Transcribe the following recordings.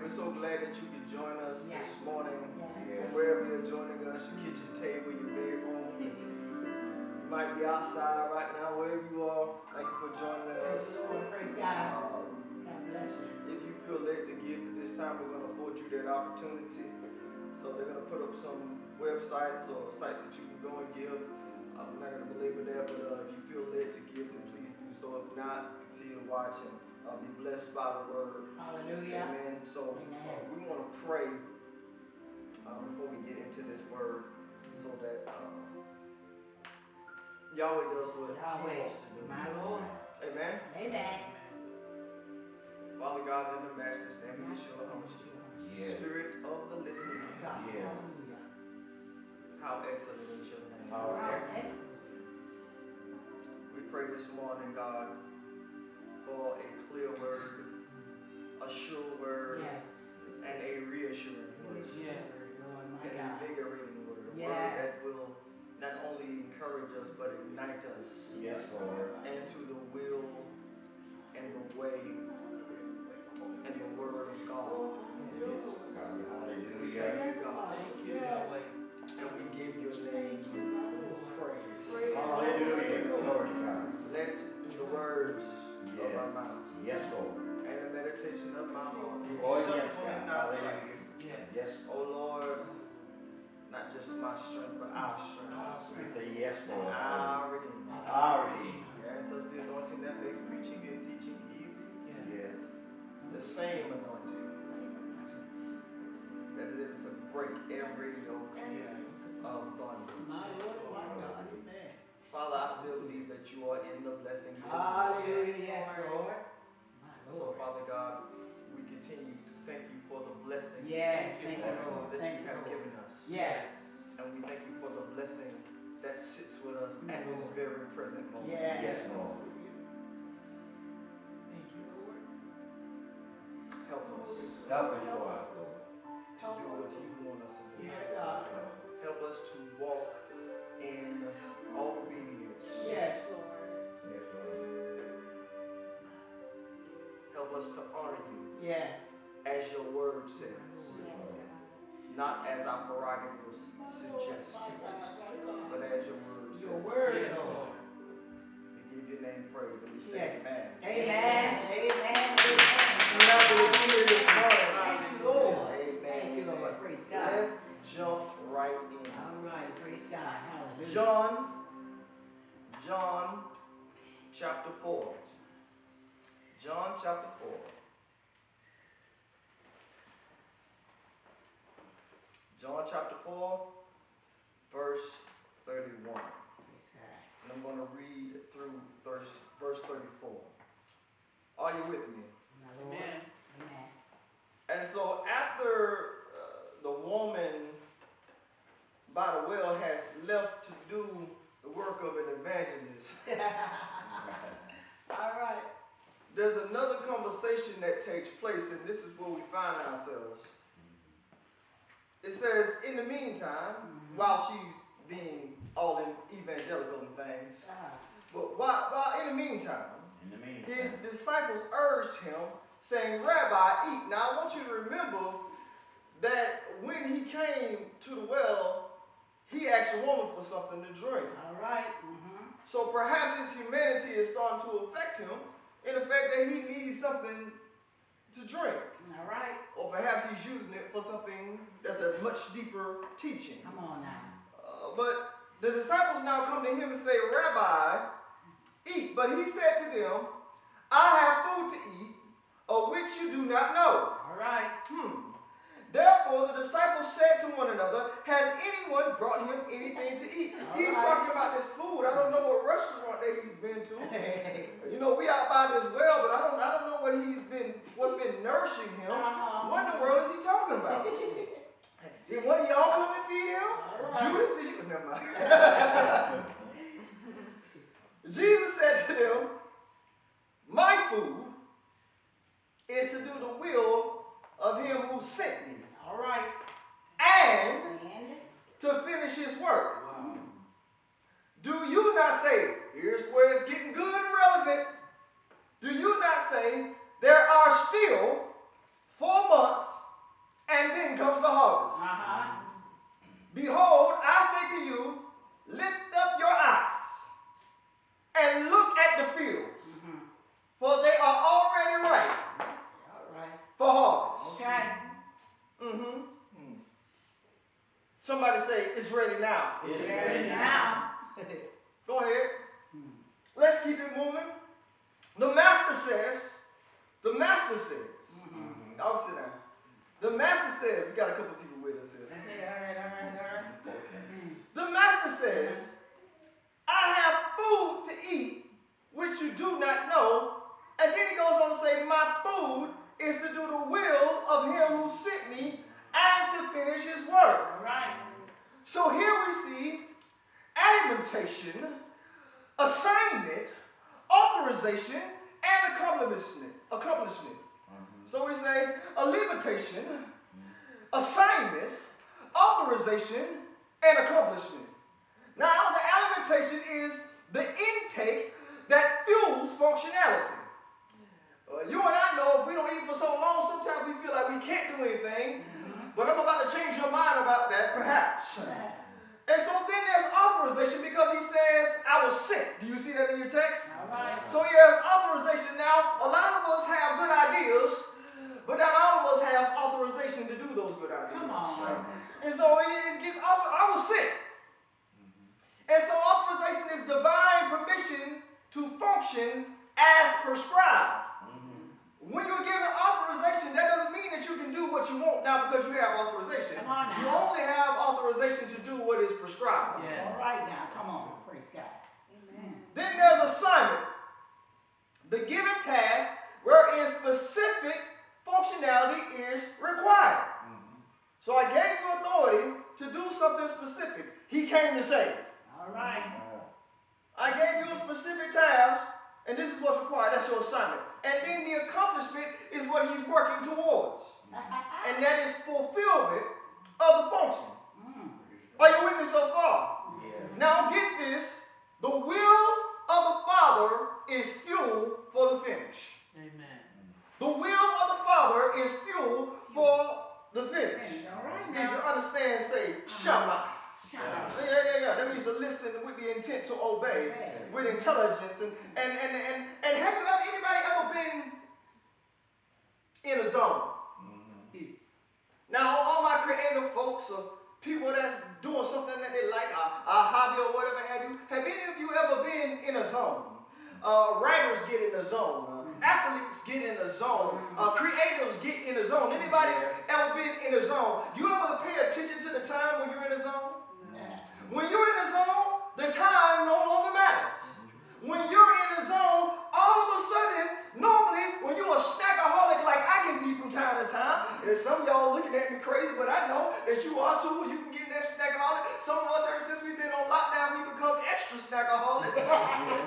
We're so glad that you could join us this morning. Yes. Wherever you're joining us, your kitchen table, your bedroom. You might be outside right now, wherever you are. Thank you for joining us. Praise God. God bless you. If you feel led to give at this time, we're going to afford you that opportunity. So they're going to put up some websites or sites that you can go and give. I'm not going to belabor that, but if you feel led to give, then please do so. If not, continue to watch and be blessed by the word. Hallelujah. Amen. So we want to pray before we get into this word, so that Yahweh does what He wants to do. My Lord. Amen. Amen. Father God, in the Master's name, Yeshua, Spirit of the living God. Yes. How excellent is your name. How excellent. We pray this morning, God, for a clear word, a sure word, and a reassuring word. Yes. Lord, my An God. invigorating word. A word that will not only encourage us, but ignite us. Yes, Lord. Into the will and the way and the word of God. Yes, God. Hallelujah. Thank you, God. Thank you, Yahweh. And we give your name praise. Hallelujah. Glory to God. Let the words of our mouth Yes, Lord. and the meditation of my heart be Oh, yes, acceptable in God. thy sight. Hallelujah. Yes. Oh Lord, not just my strength, but our strength. We say yes, Lord. Our Redeemer. Our Redeemer. Grant us the anointing that makes preaching and teaching easy. Yes. The same anointing that is able to break every yoke of bondage. My Lord, my God. Amen. Father, I still believe that you are in the blessing business. Hallelujah. Yes, Lord. My So, Lord. Father God, we continue to thank you for the blessing Yes, thank you, Lord. that Thank you you, have Lord. given us. Yes. And we thank you for the blessing that sits with us at this Lord. very present moment. Yes. Yes, Lord. Thank you, Lord. Help us Help us, Lord. to do what you want us to do. Yeah, God. Help us to walk in obedience. Yes. Yes, Lord. Help us to honor you Yes. as your word says, not as our prerogatives suggest, but as your word says. Your word, Lord. We give your name praise and we say Yes. amen. Amen. Amen. We're not going to be here this morning. Thank you, Lord. Amen. Thank you, Lord. Praise God. Let's jump right in. All right. Praise God. Hallelujah. John chapter 4. John chapter 4. John chapter 4, verse 31. Praise God. And I'm going to read through verse 34. Are you with me? My Lord. Amen. And so after the woman by the well has left to do the work of an evangelist, All right. there's another conversation that takes place, and this is where we find ourselves. It says, in the meantime, while she's being all evangelical and things, but while in the meantime, his disciples urged him, saying, Rabbi, eat. Now I want you to remember that when he came to the well, he asked a woman for something to drink. All right. So perhaps his humanity is starting to affect him in the fact that he needs something to drink. All right. Or perhaps he's using it for something that's a much deeper teaching. Come on now. But the disciples now come to him and say, Rabbi, eat. But he said to them, I have food to eat, of which you do not know. All right. Therefore the disciples said to one another, has anyone brought him anything to eat? He's talking about this food. I don't know what restaurant that he's been to. You know, we out by this well, but I don't know what's been nourishing him. What in the world is he talking about? Did one of y'all come and feed him? Right. Judas, did you? Never mind. Jesus said to them, my food is to do the will of him who sent me. All right. And to finish his work. Wow. Do you not say, here's where it's getting good and relevant. Do you not say, there are still 4 months Somebody say, it's ready now. It's Ready now. Go ahead. Let's keep it moving. The master says, y'all sit down. The master says, we got a couple people with us here. Okay, all right. The master says, I have food to eat, which you do not know. And then he goes on to say, my food is to do the will of him who sent me and to finish his work. All right. So here we see alimentation, assignment, authorization, and accomplishment. So we say a limitation, assignment, authorization, and accomplishment. Now the alimentation is the intake that fuels functionality. You and I know if we don't eat for so long, sometimes we feel like we can't do anything. But I'm about to change your mind about that, perhaps. And so then there's authorization because he says, I was sent. Do you see that in your text? All right. So he has authorization. Now, a lot of us have good ideas, but not all of us have authorization to do those good ideas. Come on. And so it gives also, I was sent. And so authorization is divine permission to function as prescribed. When you're given authorization, that doesn't mean that you can do what you want now because you have authorization. Come on now. You only have authorization to do what is prescribed. Yes. All right now. Come on. Praise God. Amen. Then there's assignment. The given task wherein specific functionality is required. So I gave you authority to do something specific. He came to save. All right. I gave you a specific task, and this is what's required. That's your assignment. And then the accomplishment is what he's working towards. And that is fulfillment of the function. Are you with me so far? Yeah. Now get this. The will of the Father is fuel for the finish. Amen. The will of the Father is fuel for the finish. All right If you now. understand, say, Shama. Shout. Yeah. That means to listen with the intent to obey, with intelligence. And have you ever, anybody ever been in a zone? Now, all my creative folks or people that's doing something that they like, a hobby or whatever have you, have any of you ever been in a zone? Writers get in the zone. Athletes get in the zone. Creatives get in the zone. Anybody ever been in a zone? Do you ever pay attention to the time when you're in a zone? When you're in a zone, the time no longer matters. When you're in a zone, all of a sudden, normally, when you're a snackaholic like I can be from time to time, and some of y'all looking at me crazy, but I know that you are too. You can get in that snackaholic. Some of us, ever since we've been on lockdown, we become extra snackaholics.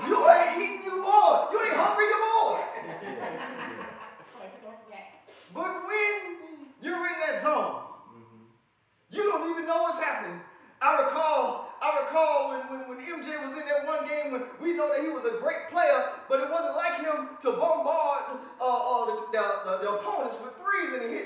You ain't eating, you bored. You ain't hungry, you bored. But when you're in that zone, you don't even know what's happening. I recall when MJ was in that one game when we know that he was a great player, but it wasn't like him to bombard the opponents with threes, and he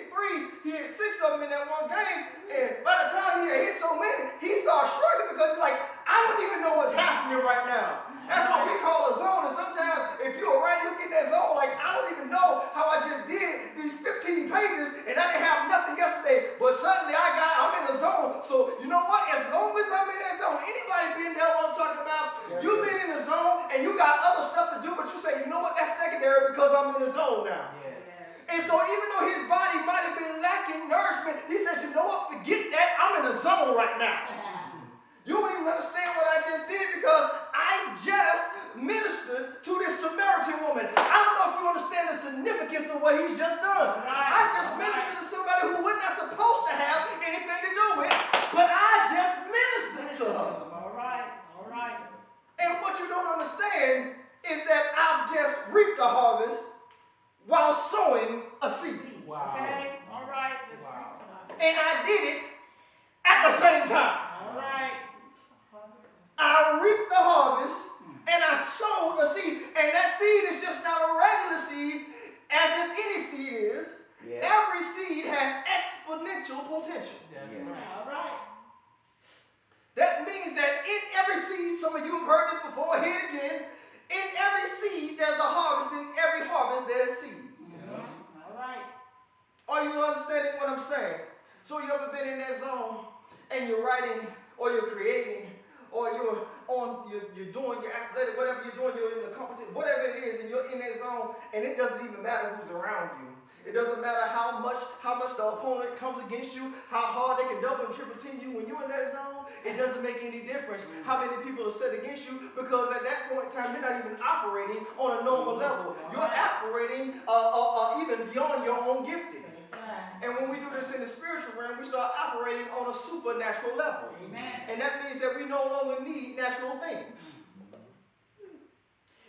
hit 6 of them in that one game, and by the time he had hit so many, he started struggling because he's like, I don't even know what's happening right now. That's what we call a zone, and sometimes if you're around, you get in that zone like, I don't even know how I just did these 15 pages, and I didn't have nothing yesterday, but suddenly I'm in the zone. So you know what? As long as I'm in that zone, anybody been there what I'm talking about? You've been in the zone, and you got other stuff to do, but you say, you know what? That's secondary because I'm in the zone now. And so even though his body might have been lacking nourishment, he said, you know what? Forget that. I'm in the zone right now. You don't even understand what I just did because I just ministered to this Samaritan woman. I don't know if you understand the significance of what he's just done. I just ministered to somebody who we're not supposed to have anything to do with, but I just ministered to her. All right. And what you don't understand is that I've just reaped a harvest while sowing a seed. Wow. Okay. All right. And I did it at the same time. All right. I reaped the harvest and I sowed a seed. And that seed is just not a regular seed, as if any seed is. Yeah. Every seed has exponential potential. All right. That means that in every seed, some of you have heard this before, hear it again. In every seed, there's a harvest. In every harvest, there's seed. All right. Are you understanding what I'm saying? So you ever been in that zone and you're writing or you're creating or you're doing your athletic, whatever you're doing, you're in the competition, whatever it is, and you're in that zone, and it doesn't even matter who's around you. It doesn't matter how much the opponent comes against you, how hard they can double and triple team you when you're in that zone. It doesn't make any difference how many people are set against you, because at that point in time, you're not even operating on a normal level. You're operating even beyond your own gifting. And when we do this in the spiritual realm, we start operating on a supernatural level. Amen. And that means that we no longer need natural things.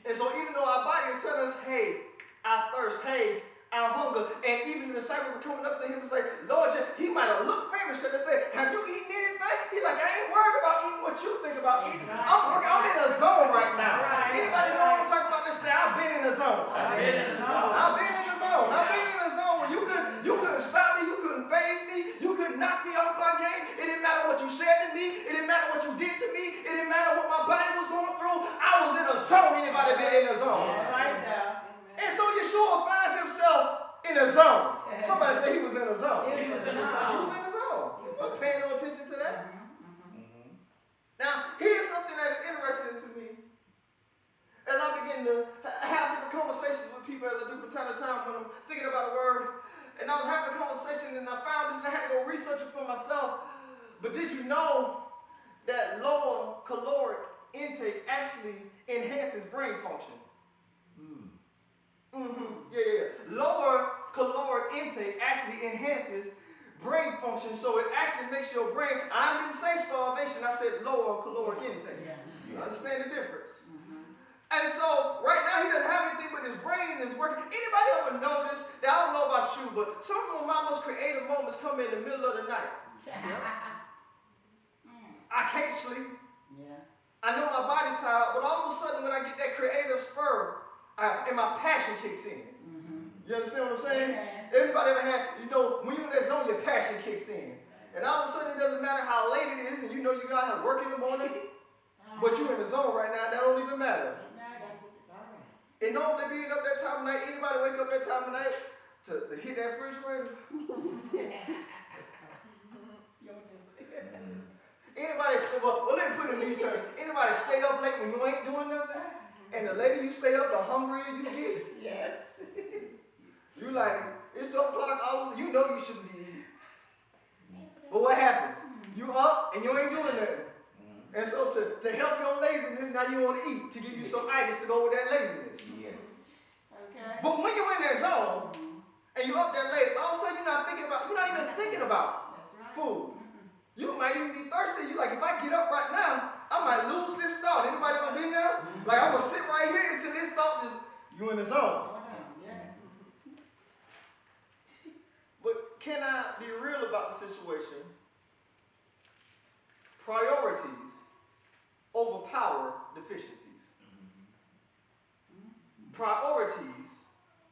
And so even though our body is telling us, hey, I thirst, hey, I hunger, and even the disciples are coming up to him and say, Lord, he might have looked famous because they said, have you eaten anything? He's like, I ain't worried about eating what you think about eating. I'm in a zone right now. Anybody know what I'm talking about? Let's say, I've been in a zone. I've been in a zone. I've been in a zone. I've been in a zone where you couldn't stop me, you couldn't faze me, you couldn't knock me off my game. It didn't matter what you said to me, it didn't matter what you did to me, it didn't matter what my body was going through. I was in a zone. Anybody been in a zone? Right there. And so Yeshua finds himself in a zone. Somebody say he was in a zone. He was in a zone. He was in a zone. So pay no attention to that. Now, here's something that is interesting to me. As I begin to have different conversations with people as I do from time to time when I'm thinking about a word, and I was having a conversation and I found this and I had to go research it for myself. But did you know that lower caloric intake actually enhances brain function? Lower caloric intake actually enhances brain function, so it actually makes your brain. I didn't say starvation, I said lower caloric intake. You understand the difference? And so right now he doesn't have anything, but his brain is working. Anybody ever notice that? I don't know about you, but some of my most creative moments come in the middle of the night. I can't sleep. I know my body's tired, but all of a sudden when I get that creative spur, and my passion kicks in. You understand what I'm saying? Everybody ever had, when you're in that zone, your passion kicks in. And all of a sudden, it doesn't matter how late it is, and you know you got to work in the morning, but you're in the zone right now, that don't even matter. And normally being up that time of night, anybody wake up that time of night to hit that refrigerator? Anybody stay up, well let me put it in these terms. Anybody stay up late when you ain't doing nothing? And the later you stay up, the hungrier you get. Yes. You like, it's 7 o'clock hours, you know you shouldn't be eating. But what happens? You up and you ain't doing nothing. And so to help your laziness, now you want to eat to give you some itis to go with that laziness. Yes. Okay. But when you're in that zone and you're up that late, all of a sudden you're not even thinking about That's right. food. You might even be thirsty. You like, if I get up right now, I might lose this thought. Anybody ever been there? Like, I'm going to sit right here until this thought just, you in the zone. Yes. But can I be real about the situation? Priorities overpower deficiencies. Priorities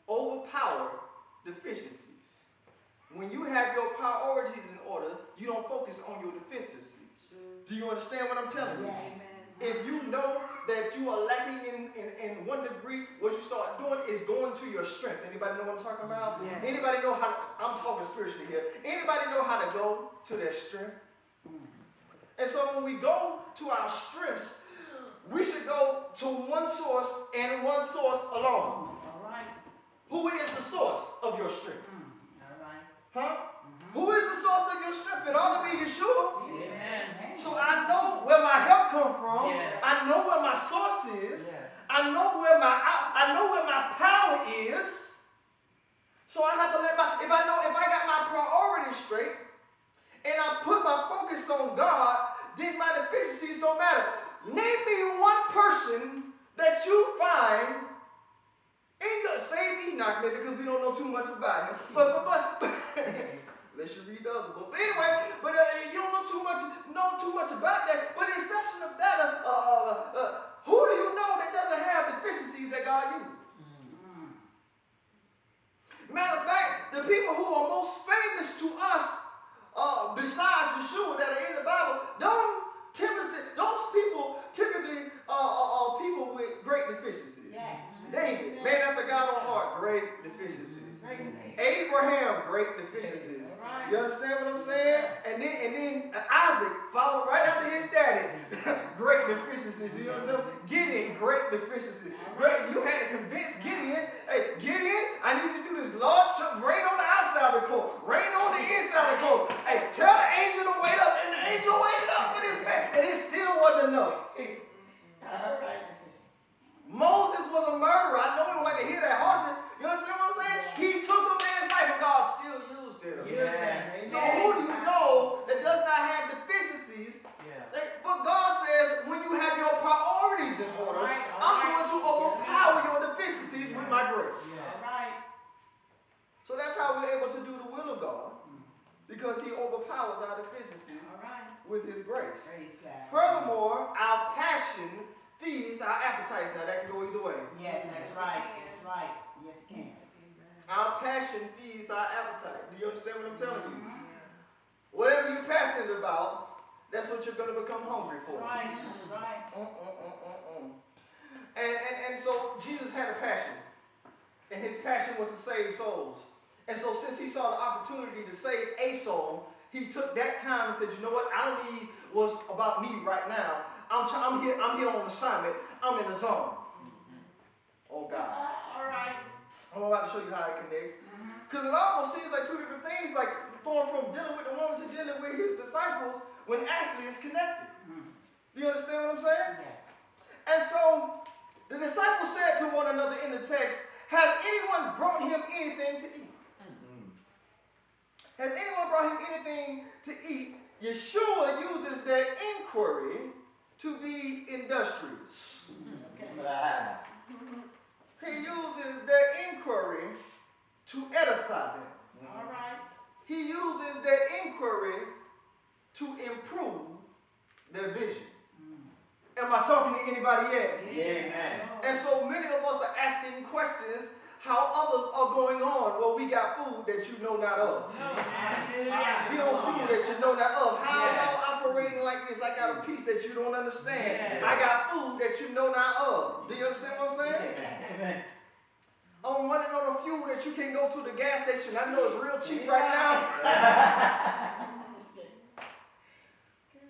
overpower deficiencies. When you have your priorities in order, you don't focus on your deficiencies. Do you understand what I'm telling you? Yes. If you know that you are lacking in one degree, what you start doing is going to your strength. Anybody know what I'm talking about? Yes. Anybody know how to, I'm talking spiritually here. Anybody know how to go to their strength? And so when we go to our strengths, we should go to one source and one source alone. All right. Who is the source of your strength? All right. Huh? Who is the source of your strength? It ought to be Yeshua. Amen. So I know where my help comes from. Yeah. I know where my source is. Yeah. I know where my power is. So I have to if I got my priorities straight and I put my focus on God, then my deficiencies don't matter. Name me one person that you find in your save Enoch, maybe because we don't know too much about him. But unless you read the other book. But anyway, you don't know too much about that. But the exception of that, who do you know that doesn't have deficiencies that God uses? Matter of fact, the people who are most famous to us, besides Yeshua that are in the Bible, those people typically are people with great deficiencies. Yes. David, man after God on heart, great deficiencies. Abraham, great deficiencies. Right. You understand what I'm saying? And then Isaac followed right after his daddy. Great deficiencies. Do you understand? Gideon, great deficiencies. Great. You had to convince Gideon, hey, Gideon, I need you to do this. Lord, rain on the outside of the coat. Rain on the inside of the coat. Hey, tell the angel to wait up. And the angel waited up for this man. And it still wasn't enough. All right. Moses was a murderer. I know we don't like to hear that harshness. You understand what I'm saying? Yeah. He took a man's life and God still used him. Yeah. So who do you know that does not have deficiencies? But God says when you have your priorities in order, I'm going to overpower your deficiencies with my grace. All right. So that's how we're able to do the will of God, because he overpowers our deficiencies with his grace. Praise God. Furthermore, our passion feeds our appetites. Now that can go either way. Yes, that's right. That's right. Yes, it can. Our passion feeds our appetite. Do you understand what I'm telling you? Whatever you're passionate about, that's what you're going to become hungry for. That's right. That's right. And so Jesus had a passion, and his passion was to save souls. And so since he saw the opportunity to save a soul, he took that time and said, you know what? I don't need what's about me right now. I'm here on assignment. I'm in the zone. Oh God. All right. I'm about to show you how it connects. Because it almost seems like two different things, like going from dealing with the woman to dealing with his disciples, when actually it's connected. Do you understand what I'm saying? Yes. And so the disciples said to one another in the text, has anyone brought him anything to eat? Has anyone brought him anything to eat? Yeshua uses their inquiry to be industrious. He uses their inquiry to edify them. All right. He uses their inquiry to improve their vision. Am I talking to anybody yet? Amen. And so many of us are asking questions how others are going on. Well, we got food that you know not of. We on food that you know not of. How y'all operating like this? I got a piece that you don't understand. I got food that you know not of. Do you understand what I'm saying? Amen. I'm running on a fuel that you can go to the gas station. I know it's real cheap right now.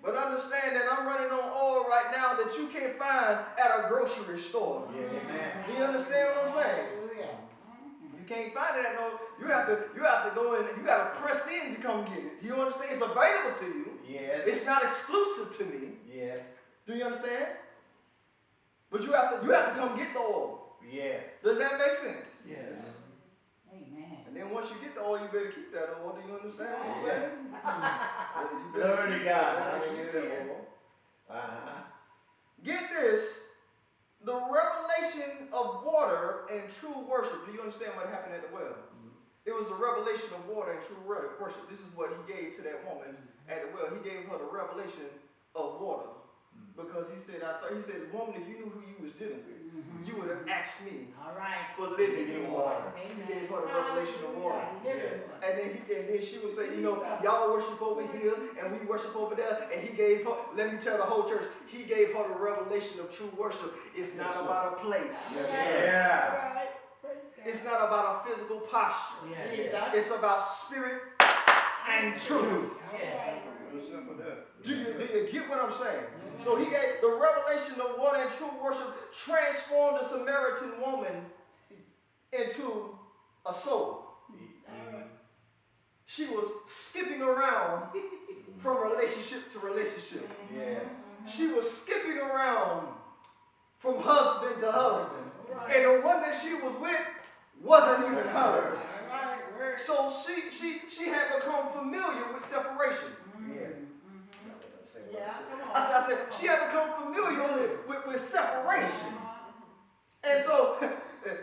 But understand that I'm running on oil right now that you can't find at a grocery store. Do you understand what I'm saying? You can't find it at no. You have to go in. You got to press in to come get it. Do you understand? It's available to you. Yes. It's not exclusive to me. Yes. Do you understand? But you have to come get the oil. Yeah. Does that make sense? Yes. Amen. And then once you get the oil, you better keep that oil. Do you understand what I'm saying? So you better Glory to keep God. that, better keep the Hallelujah. oil. Get this. The revelation of water and true worship. Do you understand what happened at the well? It was the revelation of water and true worship. This is what he gave to that woman at the well. He gave her the revelation of water. Because he said, woman, if you knew who you was dealing with, you would have asked me for living water. He gave her the revelation of water. And then she would say, y'all worship over here and we worship over there. And he gave her, let me tell the whole church, he gave her the revelation of true worship. It's not about a place. Yeah. It's not about a physical posture. It's about spirit and truth. Do you get what I'm saying? So he gave the revelation of water and true worship transformed the Samaritan woman into a soul. She was skipping around from relationship to relationship. She was skipping around from husband to husband. And the one that she was with wasn't even hers. So she had become familiar with separation. I said, she had become familiar with separation. And so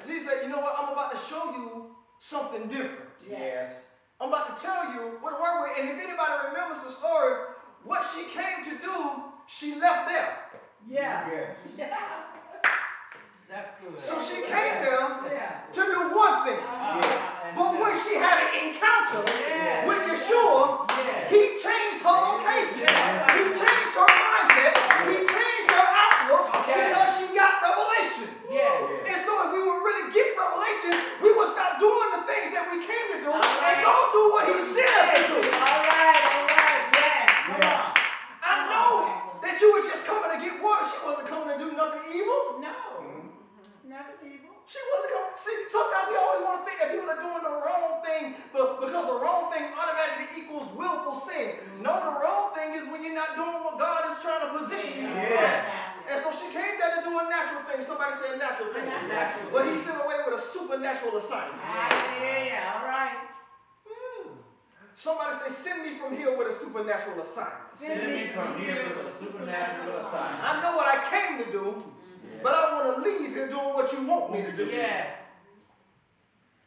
Jesus said, you know what? I'm about to show you something different. Yes. I'm about to tell you what the word was. And if anybody remembers the story, what she came to do, she left there. That's good. So she came there to do one thing. But when she had an encounter with Yeshua, he changed her location. He changed her mindset. He changed her outlook because she got revelation. And so if we would really get revelation, we would stop doing the things that we came to do and go do Supernatural. But he's still away with a supernatural assignment. Hallelujah. All right. Woo. Somebody say, send me from here with a supernatural assignment. Send me from here with a supernatural assignment. I know what I came to do, but I want to leave here doing what you want me to do. Yes.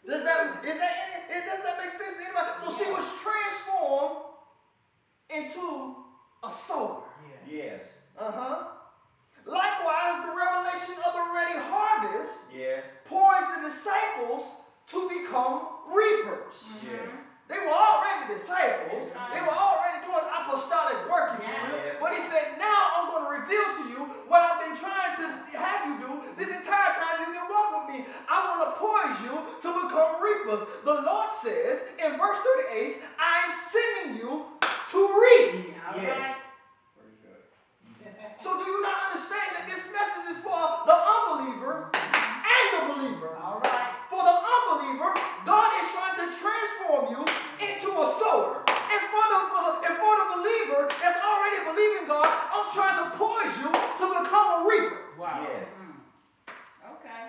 Does that make sense to anybody? So she was transformed into a sower. Yeah. Yes. Likewise, the revelation of the ready harvest Yes. points the disciples to become reapers. Yes. They were already disciples. They were already doing apostolic work, if you will. Yes. But he said, now I'm going to reveal to you what I've been trying to have you do this entire time you've been walking with me. I want to poise you to become reapers. The Lord says in verse 38, I'm sending you to reap. All Yeah. right. So do you not understand that this message is for the unbeliever and the believer? All right. For the unbeliever, God is trying to transform you into a sower. And for the believer that's already believing God, I'm trying to poise you to become a reaper. Wow. Yes. Okay.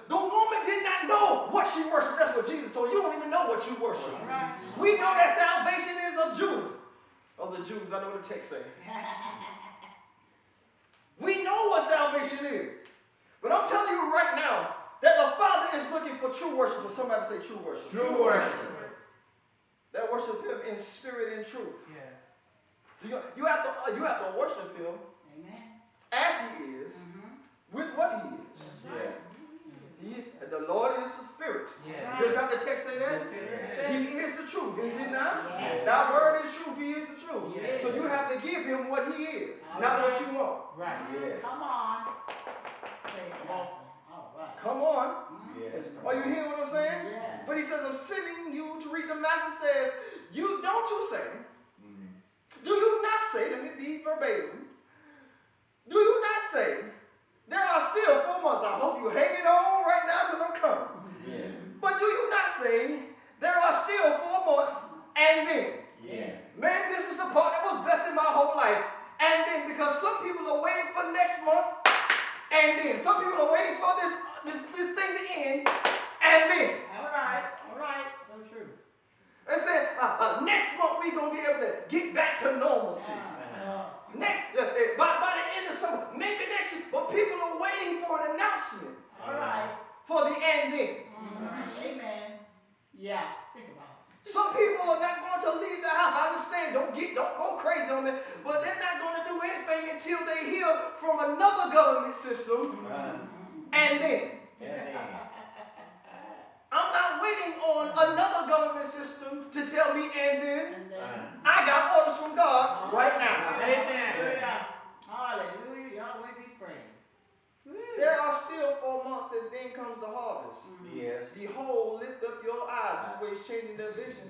The woman did not know what she worshiped. That's what Jesus told you. You don't even know what you worship. All right. We know that salvation is of Judah. Of the Jews, I know what the text says. We know what salvation is. But I'm telling you right now that the Father is looking for true worshipers. Somebody say true worship. True worship. That worship Him in spirit and truth. Yes. You have to worship Him Amen. as He is, with what He is. That's right. The Lord is the Spirit. Yeah. Does not the text say that? Yes. He is the truth, is it not? Yes. Thy word is truth, He is the truth. Yes. So you have to give Him what He is, All not right. what you want. Right. Yes. Come on. Say it, Pastor. All right. Come on. Yes. Are you hearing what I'm saying? Yeah. But He says, I'm sending you to read. The Master says, don't you say, do you not say, let me be verbatim, do you not say, there are still 4 months. I hope you're hanging on right now because I'm coming. Yes. But do you not say, there are still 4 months and then? Yes. Man, this is the part that was blessing my whole life. And then, because some people are waiting for next month, and then. Some people are waiting for this thing to end, and then. All right. All right. So true. They said, next month we're going to be able to get back to normalcy. Next, by the end of summer, maybe next year. But people are waiting for an announcement All right. for the and then. Amen. Yeah. Think about it. Some people are not going to leave the house. I understand. Don't go crazy on me. But they're not going to do anything until they hear from another government system. And then. I'm not waiting on another government system to tell me and then. And then. I got orders from God right now. Amen. Hallelujah. Hallelujah. Yahweh be praised. There are still 4 months and then comes the harvest. Yes. Behold, lift up your eyes. This way He's changing their vision.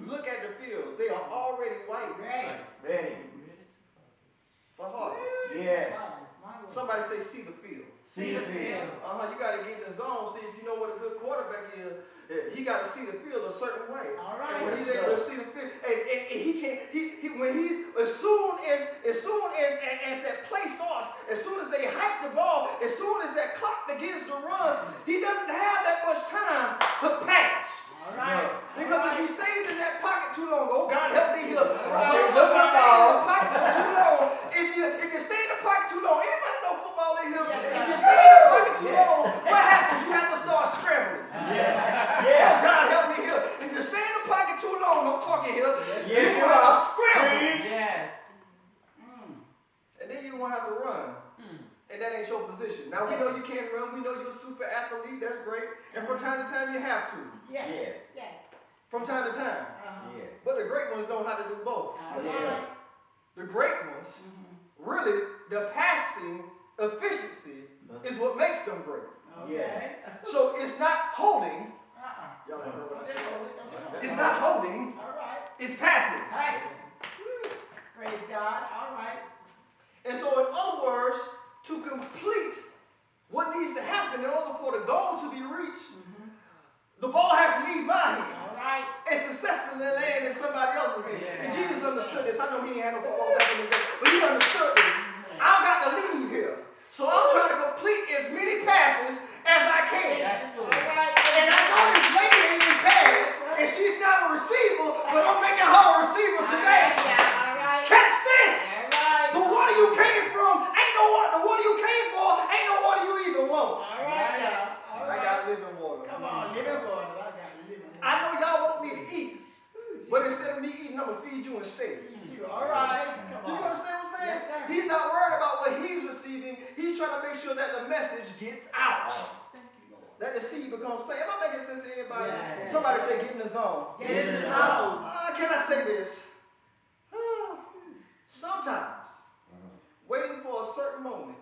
Look at the fields. They are already white Ready. Ready. for harvest. Yes. Somebody say, see the field. See the field. You got to get in the zone. See if you know what a good quarterback is. He got to see the field a certain way. All And right. when he's Yes, able to sir. see the field, and he can't. When he's as soon as that play starts, as soon as they hike the ball, as soon as that clock begins to run, he doesn't have that much time to pass. All right. Because if he stays in that pocket too long, oh God help me here. So Right. if you stay in the pocket too long, if you stay in the pocket too long, anybody know football in here? Yes, If you sir. stay in the pocket too Yes. long, what happens? You have to start scrambling. Yeah. Oh Yeah. God help me here. If you stay in the pocket too long, I'm talking here, Yeah. you have to scramble. Yes. And then you won't have to run. And that ain't your position. Now we know you can't run. We know you're a super athlete. That's great. And from time to time you have to. Yes. Yes. Yes. From time to time. Yeah. But the great ones know how to do both. All Yeah. right. The great ones, really, the passing efficiency is what makes them great. Okay. So it's not holding. Y'all ain't heard what I said. It's not holding. All right. It's passing. Passing. Praise God. All right. And so in other words, to complete what needs to happen in order for the goal to be reached, the ball has to leave my hands. All right. And successfully land in somebody else's hands. And Jesus understood this. I know he ain't had no football back in his day, but he understood this. I've got to leave here. So I'm trying to complete as many passes I'm going to feed you instead. All right. Come Do you on. understand what I'm saying? Yes, sir. He's not worried about what he's receiving. He's trying to make sure that the message gets out. That the seed becomes plain. Am I making sense to anybody? Yes. Somebody say, get in the zone. Get in the zone. Can I say this? Sometimes waiting for a certain moment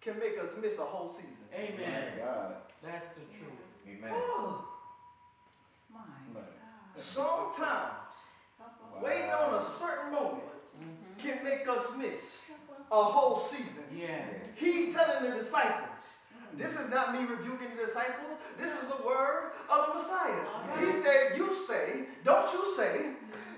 can make us miss a whole season. Amen. God. That's the truth. Amen. Oh. My God. Sometimes Wow. waiting on a certain moment can make us miss a whole season. Yeah. He's telling the disciples, this is not me rebuking the disciples. This is the word of the Messiah. He said, you say, don't you say,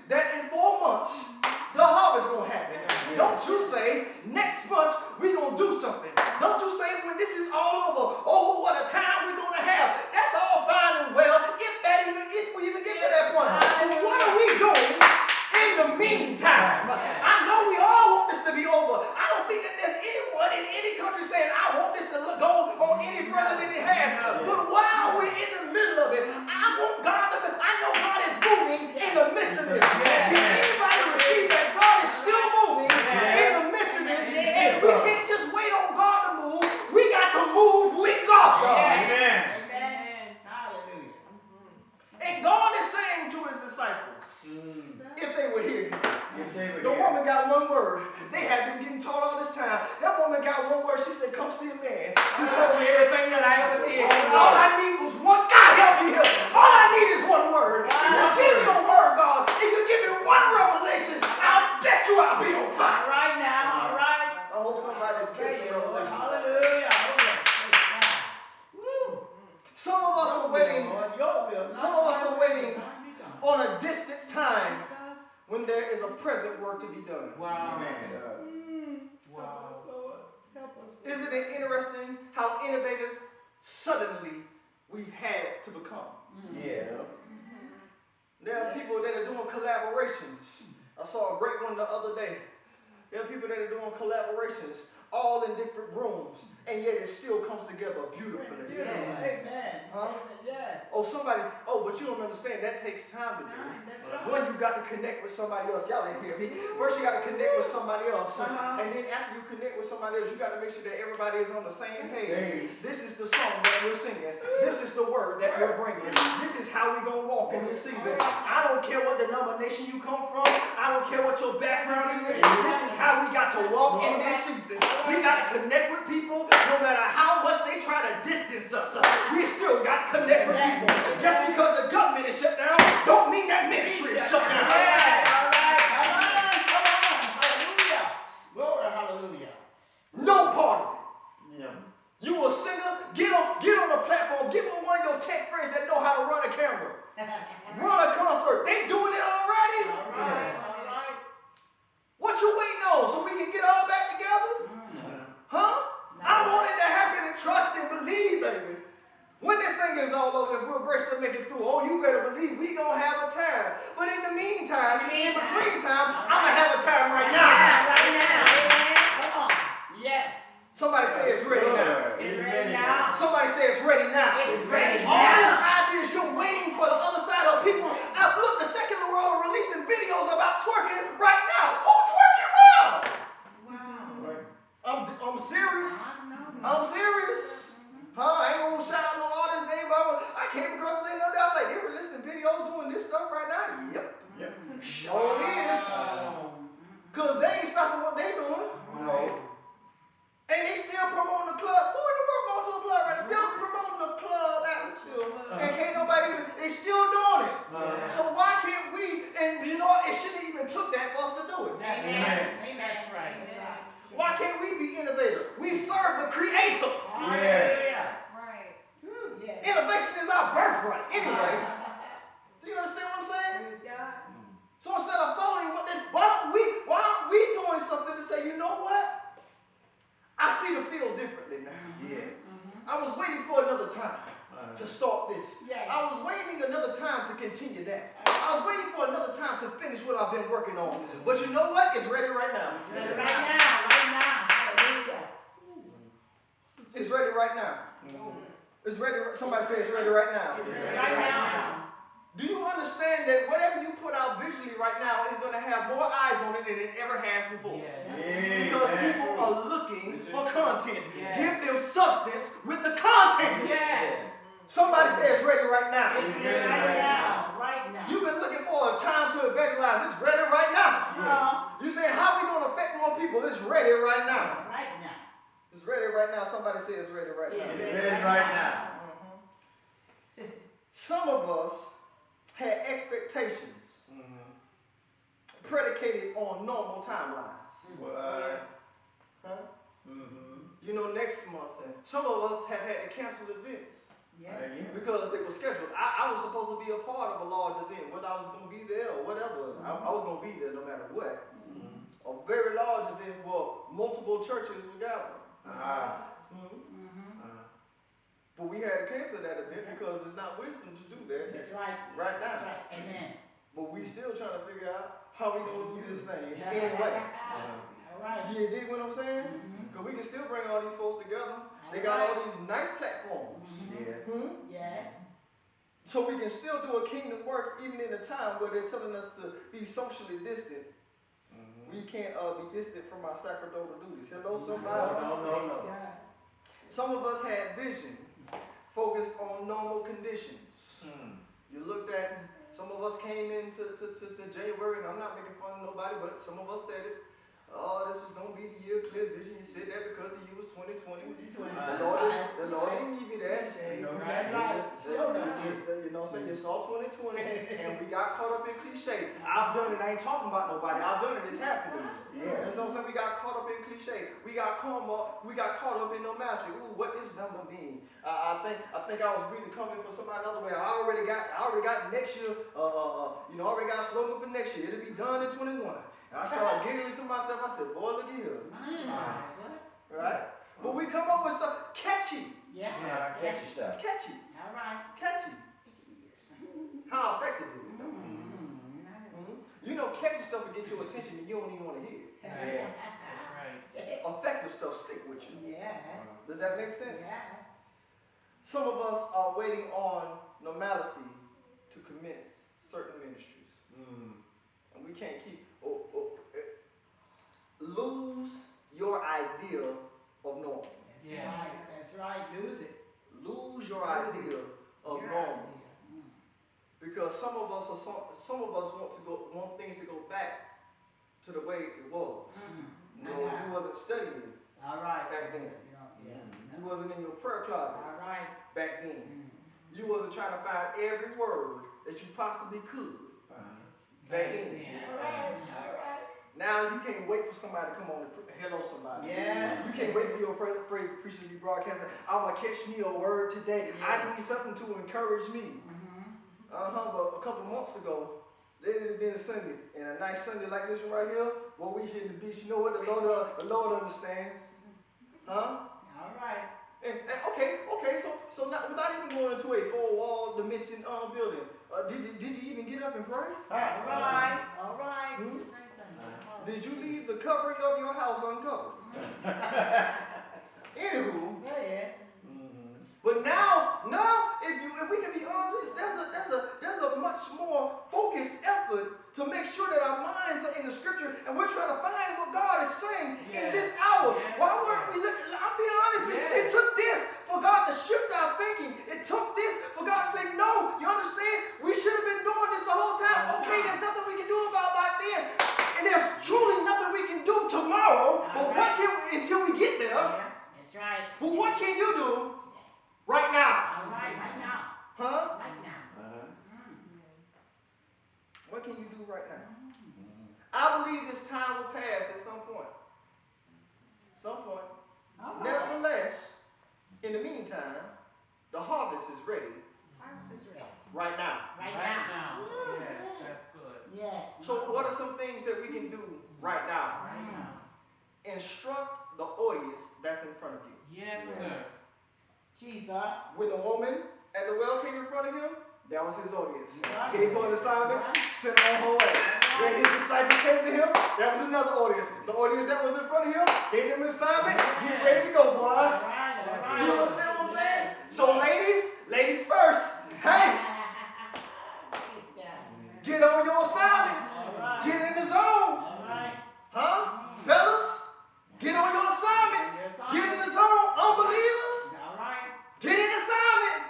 that in 4 months, the harvest going to happen. Don't you say, next month, we're going to do something. Don't you say, when this is all over, oh, what a time we're going to have. That's all fine and well, if we even get to that point. But what are we doing in the meantime? I know we all want this to be over. I don't think that there's anyone in any country saying, I want this to go on any further than it has. But while we're in the middle of it, I want God to, I know God is moving in the midst of this. Can anybody receive that God is still moving in the midst of this? And we can't just wait on God to move. We got to move with God. Amen. Amen. Hallelujah. And God is saying to his disciples, if they would hear him. The woman got one word. They had been getting taught all this time. That woman got one word. She said, come see a man who told me everything that I ever did. All I need was one. God help me here. All I need is one word. If you give me a word, God, if you give me one revelation, I'll bet you I'll be on All fire. right now. All right. I hope somebody's catching revelation. Hallelujah. Woo. Some of us are waiting. Lord, your will, not Some of us are mine, waiting not be done. on a distant time when there is a present work to be done. Wow. Wow. Help us. Isn't it interesting how innovative suddenly we've had to become? Yeah. There are people that are doing collaborations. I saw a great one the other day. There are people that are doing collaborations all in different rooms, and yet it still comes together beautifully. Amen. Huh? Yes. But you don't understand, that takes time to do. That's right. One, you got to connect with somebody else. Y'all didn't hear me. First, you got to connect with somebody else. And then after you connect with somebody else, you got to make sure that everybody is on the same page. This is the song that we're singing. This is the word that we're bringing. This is how we're going to walk in this season. I don't care what denomination you come from. I don't care what your background is. This is how we got to walk in this season. We got to connect with people no matter how much they try to distance us. We still got to connect with people. Just because the government is shut down, don't mean that ministry is shut down. All right. Come on. Hallelujah. Glory, hallelujah. No part of it. Yeah. You a singer, get on the platform, get with one of your tech friends that know how to run a camera. Run a concert. They doing it already. All right. What you waiting on so we can get all back together? Huh? I want it to happen and trust and believe, baby. When this thing is all over, if we're graced to make it through, oh, you better believe we gonna have a time. But in the meantime, in between time, I'm gonna have a time right now. Right now. Come on. Yes. Somebody say it's ready now. It's ready now. Somebody say it's ready now. It's ready All these now. ideas, you're waiting for the other side of people. Look, the secular world are releasing videos about twerking right now. Who twerking well? Wow. I'm serious. I know. I'm serious. I ain't gonna shout out no artist name, but I came across the thing the other day. I was like, they were listening to videos doing this stuff right now. Yep. Sure is. Because they ain't stopping what they doing. No. And they still promoting the club. Who in the world going to a club right now? Still promoting the club atmosphere. And can't nobody even, they still doing it. So why can't we, and you know what, it shouldn't even took that for us to do it. Amen. That's right. That's right. Why can't we be innovative? We serve the Creator. Yes. Right. Yes. Innovation is our birthright. Anyway, do you understand what I'm saying? Praise God. So instead of following why aren't we doing something to say, you know what? I see the field differently now. Yeah. I was waiting for another time to start this. Yes. I was waiting another time to continue that. I was waiting for another time to finish what I've been working on. But you know what? It's ready right now. Ready right now. Right now. Hallelujah. It's ready right now. It's ready. Somebody say it's ready right now. It's ready right now. Do you understand that whatever you put put out visually right now is going to have more eyes on it than it ever has before. Yeah. Because people are looking This is for content. Yeah. Give them substance with the content. Yes. Somebody say it's ready right now. It's ready right now. Right now. You've been looking for a time to evangelize. It's ready right now. You saying, how are we going to affect more people? It's ready right now. Right now. It's ready right now. Somebody say it's ready right now. It's ready right now. Some of us had expectations predicated on normal timelines. What? Huh? You know, next month, and some of us have had to cancel events Yes. because they were scheduled. I was supposed to be a part of a large event, whether I was going to be there or whatever. I was going to be there no matter what. A very large event where multiple churches were gathered. But we had to cancel that event because it's not wisdom to do that That's right. right now. That's right. Amen. But we still trying to figure out how we going to do this thing anyway. All right. Do you dig what I'm saying? Because we can still bring all these folks together. They got all these nice platforms. Yes. So we can still do a kingdom work even in a time where they're telling us to be socially distant. We can't be distant from our sacerdotal duties. Hello, somebody? No. Some of us had vision focused on normal conditions. You looked at, some of us came into to January, and I'm not making fun of nobody, but some of us said it. Oh, this was going to be the year of clear vision. You said that because the year was 2020. The Lord didn't give you that. That's right. You know, so you saw 2020, and we got caught up in cliche. I've done it. I ain't talking about nobody. I've done it. It's happened to me. And so we got caught up in cliche. We got caught up in no massive. Ooh, what does number mean? I think I was really coming for somebody other way. I already got next year. Already got a slogan for next year. It'll be done in 21. And I started giggling to myself. I said, boy, look here. Right? But we come up with stuff catchy. Yeah. Catchy stuff. Catchy. All right. Catchy. How effective is it, though? You know, catchy stuff will get your attention and you don't even want to hear it. Yeah. Effective stuff stick with you. Yes. Does that make sense? Yes. Some of us are waiting on normalcy to commence certain ministries. And we can't keep... lose your idea of normal. That's right. That's right. Lose it. Lose your idea of normal. Because some of us want things to go back to the way it was. No, you wasn't studying it. All right. Back then. You wasn't in your prayer closet. All right. Back then. You wasn't trying to find every word that you possibly could. Back then. All right. Now you can't wait for somebody to come on and hello somebody. Yeah. You can't wait for your preacher to be broadcasting. I'm going to catch me a word today. Yes. I need something to encourage me. But a couple months ago, let it have been a Sunday, and a nice Sunday like this one right here, where we hit the beach. You know what? The Lord understands. Huh? All right. And okay. So now, without even going into a four-wall dimension building, did you even get up and pray? All right. Did you leave the covering of your house uncovered? Anywho. But now, if we can be honest, there's a much more focused effort to make sure that our minds are in the scripture and we're trying to find what God is saying in this hour. Why weren't we looking? I'm being honest. It took this for God to shift our thinking. It took this for God to say, no, you understand? We should have been doing this the whole time. Okay, there's nothing we can do about by then. And there's truly nothing we can do tomorrow. But what can we, until we get there? That's right. But what can you do right now? All right. Right now. Huh? Right now. What can you do right now? I believe this time will pass at some point. All right. Nevertheless, in the meantime, the harvest is ready Harvest is ready. right now. Right now. Yes, that's good. Yes. So what are some things that we can do right now? Right now. Instruct the audience that's in front of you. Yes, sir. Jesus. When the woman at the well came in front of him, that was his audience. Right. Gave her an assignment, sent her on her way. When his disciples came to him, that was another audience. The audience that was in front of him gave them an assignment. Get ready to go, boys. All right. You understand what I'm saying? So ladies first. Hey, Get on your assignment. All right. Get in the zone. All right. Huh? Fellas, get on your assignment. Your assignment. Get in the zone. Unbelievers, All right. get in the assignment.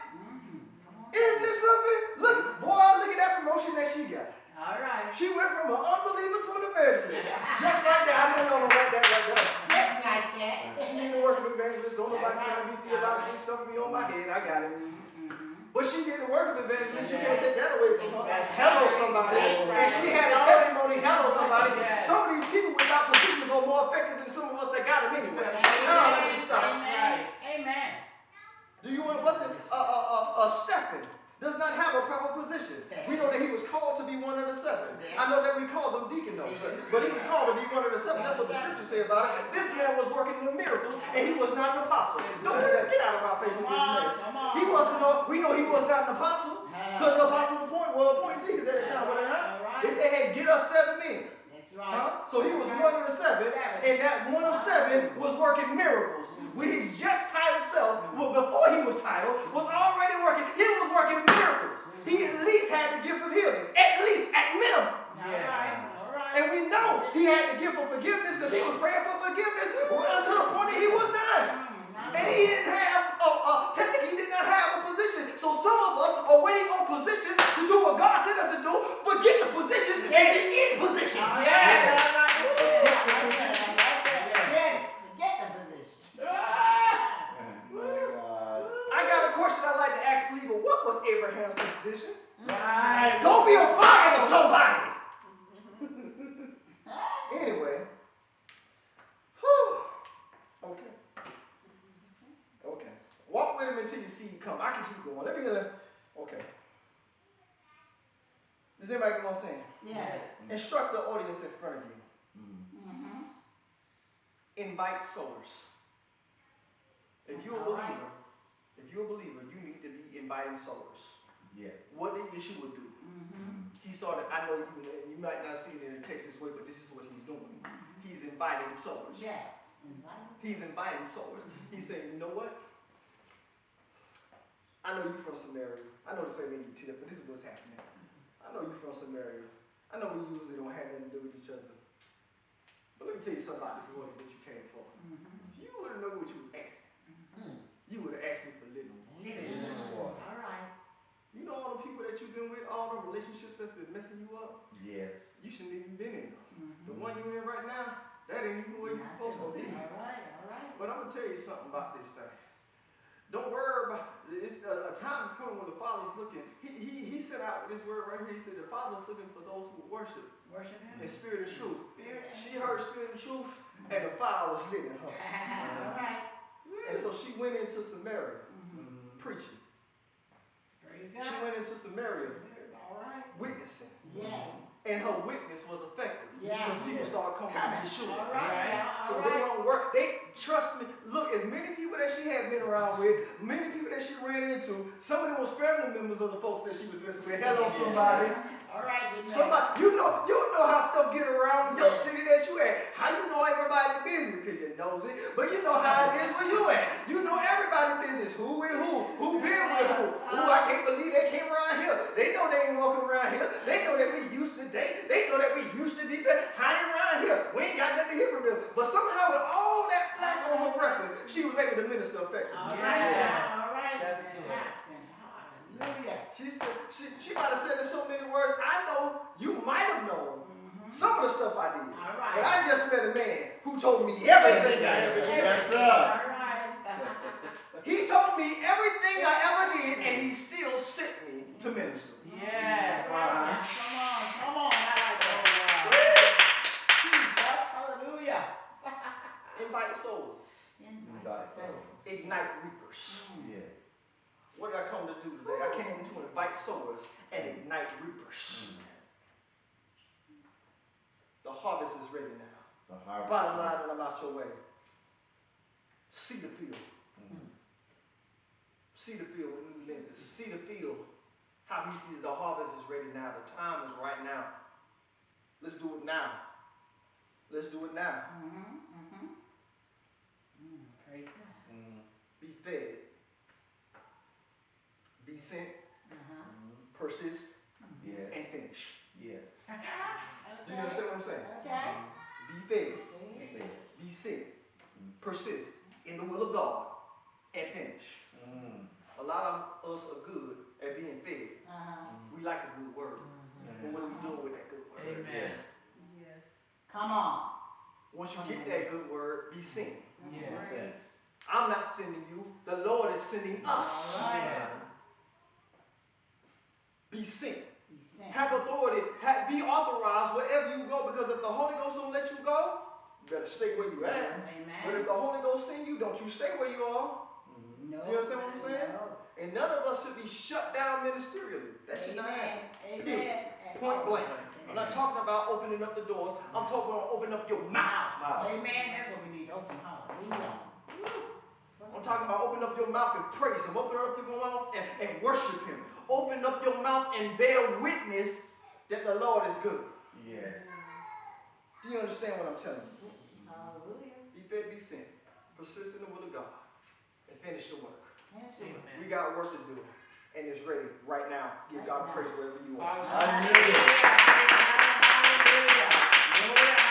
Come on. Isn't this something? Look, boy, look at that promotion that she got. All right. She went from an unbeliever to an evangelist. Just like that. I know y'all don't like that right there. Just like that. She didn't work with evangelists. Don't nobody trying to be theologically something on my head. I got it. But she did the work of evangelist. You can't take that away from her. Hello, somebody. And she had a testimony. Hello, somebody. Some of these people without positions are more effective than some of us that got them anyway. Now, let me stop. Amen. Amen. Do you want, what's it? Stephen does not have a proper position. We know that he was called to be one of the seven. I know that we call them deaconos, but he was called to be one of the seven. That's what the scriptures say about it. This man was working in miracles, and he was not an apostle. Don't get out of my face with this mess. He wasn't. We know he was not an apostle, because the apostles appoint deacons at the time, were they not? They said, "Hey, get us 7 men." That's right. So he was one of the 7, and that one of 7 was working miracles. With his just titled self, well, before he was titled, was already working. He was working miracles. He at least had the gift of healings, at least, at minimum. All right. All right. And we know he had the gift of forgiveness because he was praying for forgiveness until the point that he was dying. And he didn't have, technically, he did not have a position. So some of us are waiting on position to do what God sent us to do, forget the positions and get in position. I got a question I'd like to ask believer. What was Abraham's position? Right. Don't be a fire to somebody. Anyway. Whew. Okay. Okay. Walk with him until you see him come. I can keep going. Let me hear. Okay. Does anybody get what I'm saying? Yes. Instruct the audience in front of you. Invite sowers. If you're a believer, you need to be inviting sowers. Yeah. What did Yeshua do? He started, I know you might not see it in the text this way, but this is what he's doing. He's inviting sowers. Yes. He's inviting sowers. He's saying, you know what? I know you're from Samaria. I know this ain't in your tip, but this is what's happening. I know you're from Samaria. I know we usually don't have nothing to do with each other. But let me tell you something about this morning that you came for. If you would have known what you was asking, you would have asked me for living. All right. You know all the people that you've been with, all the relationships that's been messing you up? Yes. You shouldn't even been in them. The one you're in right now, that ain't even where you're supposed to be. All right. All right. But I'm going to tell you something about this thing. Don't worry about it. A time is coming when the Father's looking. He set out with this word right here. He said the Father's looking for those who worship Him in spirit and truth. Spirit and She heard spirit and truth, and the fire was lit in her. All right. And so she went into Samaria preaching. Praise She God. went into Samaria All right. witnessing. Yes. And her witness was effective. Yeah. Because people started coming to Yeshua. All right. So they don't work. They trust me. Look, as many people that she had been around with, many people that she ran into, some of them was family members of the folks that she was listening with. Hello, somebody. All right. Somebody, you know how stuff get around your city that you at. How you know everybody's business? Because you knows it. But you know how it is where you at. You know everybody's business. Who with who been with who. Ooh, I can't believe they came around here. They know they ain't walking around here. They know that we used to date. They know that we used to be hiding around here. We ain't got nothing to hear from them. But somehow with all that flack on her record, she was able to minister effectively. All right. Yes. All right. That's good. Hallelujah. She might have said in so many words, I know you might have known some of the stuff I did. All right. But I just met a man who told me everything I ever did. Yes, sir. All right. He told me everything I ever did, and he still sent me to minister. Yeah. Come on. I like that. Jesus. Hallelujah. Invite souls. Invite souls. Ignite reapers. Yeah. What did I come to do today? I came to invite sowers and ignite reapers. The harvest is ready now. The harvest. Bottom line, and I'm out your way. See the field. See the field with new lenses. See the field. How he sees the harvest is ready now. The time is right now. Let's do it now. Let's do it now. Praise God. Be fed. Be sent. Persist. Yeah. And finish. saying. Okay. Be fed, be sent, persist in the will of God, and finish. A lot of us are good at being fed. We like a good word. But what are we doing with that good word? Amen. Yes. Come on. Once you get that good word, be sent. Yes. I'm not sending you. The Lord is sending us. All right. Yes. Be sent. Be sent. Have authority. Be authorized wherever you go, because if the Holy Ghost don't let you go, you better stay where you at. But Amen. if the Holy Ghost send you, don't you stay where you are. No. You understand what I'm saying? No. And none of us should be shut down ministerially. That should not happen. Amen. Point blank. I'm not talking about opening up the doors. I'm talking about opening up your mouth. Amen. That's what we need to open. Hallelujah. I'm talking about open up your mouth and praise Him. Open up your mouth and worship Him. Open up your mouth and bear witness that the Lord is good. Yeah. Do you understand what I'm telling you? Hallelujah. Be fed, be sent. Persist in the will of God. And finish the work. Amen. We got work to do. And it's ready right now. Give God praise wherever you are. Hallelujah. Hallelujah. Hallelujah.